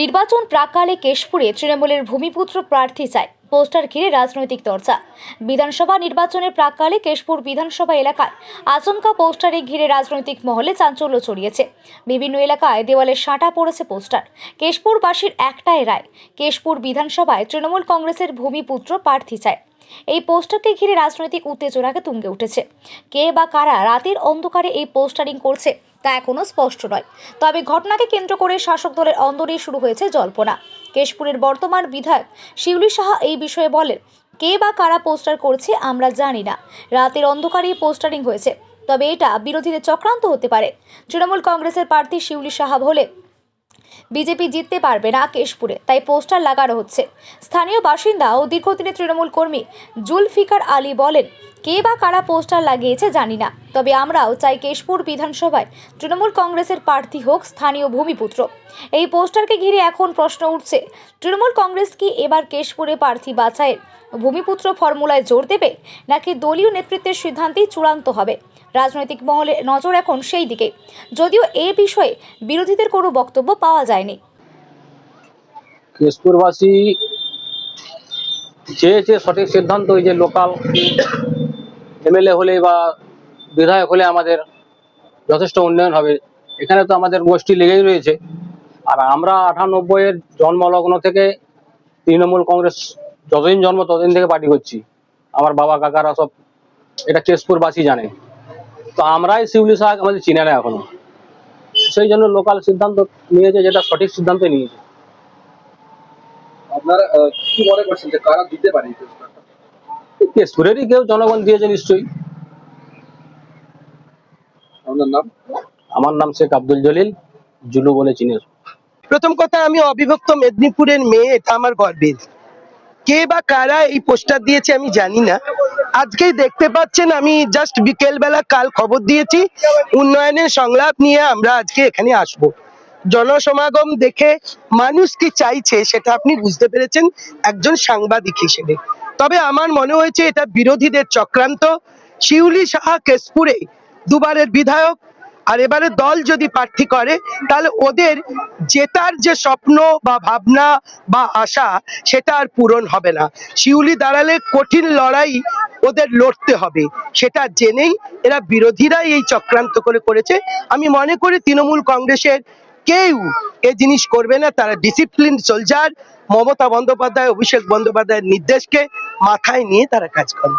নির্বাচন প্রাককালে কেশপুরে তৃণমূলের ভূমিপুত্র প্রার্থী চায়, পোস্টার ঘিরে রাজনৈতিক চর্চা। বিধানসভা নির্বাচনের প্রাককালে কেশপুর বিধানসভা এলাকায় আচমকা পোস্টারে ঘিরে রাজনৈতিক মহলে চাঞ্চল্য ছড়িয়েছে। বিভিন্ন এলাকায় দেওয়ালে সাঁটা পড়েছে পোস্টার। কেশপুরবাসীর একটাই রায়, কেশপুর বিধানসভায় তৃণমূল কংগ্রেসের ভূমিপুত্র প্রার্থী চায়। এই পোস্টারকে ঘিরে রাজনৈতিক উত্তেজনাকে তুঙ্গে উঠেছে। কে বা কারা রাতের অন্ধকারে এই পোস্টারিং করছে তা এখনো স্পষ্ট নয়। তবে ঘটনাকে কেন্দ্র করে শাসক দলের অন্দরে শুরু হয়েছে জল্পনা। কেশপুরের বর্তমান বিধায়ক শিউলি সাহা এই বিষয়ে বলেন, কে বা কারা পোস্টার করছে আমরা জানি না। রাতের অন্ধকারেই পোস্টারিং হয়েছে, তবে এটা বিরোধীদের চক্রান্ত হতে পারে। তৃণমূল কংগ্রেসের প্রার্থী শিউলি সাহা বলে, বিজেপি জিততে পারবে না কেশপুরে, তাই পোস্টার লাগানো হচ্ছে। স্থানীয় বাসিন্দা ও দীর্ঘদিনের তৃণমূল কর্মী জুলফিকার আলী বলেন, কে বা কারা পোস্টার লাগিয়েছে জানি না, তবে আমরাও চাই কেশপুর বিধানসভায় তৃণমূল কংগ্রেসের প্রার্থী হোক স্থানীয় ভূমিপুত্র। এই পোস্টারকে ঘিরে এখন প্রশ্ন উঠছে, তৃণমূল কংগ্রেস কি এবার কেশপুরে প্রার্থী বাছাইয়ের ভূমিপুত্র ফর্মুলায় জোর দেবে, নাকি দলীয় নেতৃত্বের সিদ্ধান্তেই চূড়ান্ত হবে? রাজনৈতিক মহলে নজর এখন সেই দিকে, যদিও এ বিষয়ে বিরোধীদের কোনো বক্তব্য পাওয়া যায়নি। কেশপুরবাসী চেয়েছে সঠিক সিদ্ধান্ত, ওই যে লোকাল এমএলএ হলে বা বিধায়ক হলে আমাদের যথেষ্ট উন্নয়ন হবে। এখানে তো আমাদের গোষ্ঠী লেগেই রয়েছে, আর আমরা 98-এর জন্মলগ্ন থেকে তৃণমূল কংগ্রেস যতদিন জন্ম ততদিন থেকে পার্টি করছি। আমার বাবা কাকারা সব এটা কেশপুরবাসী জানে। তো আমরাই শিউলি সাহা আমাদের চিনে না এখনো, সেই জন্য লোকাল সিদ্ধান্ত নিয়েছে, যেটা সঠিক সিদ্ধান্ত নিয়েছে। আপনারা কি মনে করছেন যে কারা দিতে পারে? কেশপুরেরই কেউ, জনগণ দিয়েছে নিশ্চয়ই। আপনার নাম? আমার নাম শেখ আব্দুল জলিল, জুলু বলে চিনে। প্রথম কথা, আমি অবিভক্ত মেদিনীপুরের মেয়ে, এটা আমার গর্বের। কে বা কারা এই পোস্টার দিয়েছে আমি জানি না। আজকেই দেখতে পাচ্ছেন, আমি জাস্ট বিকেল বেলা কাল খবর দিয়েছি উন্নয়নের সংলাপ নিয়ে আমরা আজকে এখানে আসব। জনসমাগম দেখে মানুষ কি চাইছে সেটা আপনি বুঝতে পেরেছেন একজন সাংবাদিক হিসেবে। তবে আমার মনে হয়েছে এটা বিরোধীদের চক্রান্ত। শিউলি সাহা কেশপুরে দুবারের বিধায়ক, আর এবারে দল যদি প্রার্থী করে তাহলে ওদের জেতার যে স্বপ্ন বা ভাবনা বা আশা সেটা আর পূরণ হবে না। শিউলি দাঁড়ালে কঠিন লড়াই ওদের লড়তে হবে, সেটা জেনেই এরা বিরোধীরাই এই চক্রান্ত করেছে। আমি মনে করি তৃণমূল কংগ্রেসের কেউ এ জিনিস করবে না। তারা ডিসিপ্লিন সোলজার, মমতা বন্দ্যোপাধ্যায়, অভিষেক বন্দ্যোপাধ্যায়ের নির্দেশকে মাথায় নিয়ে তারা কাজ করে।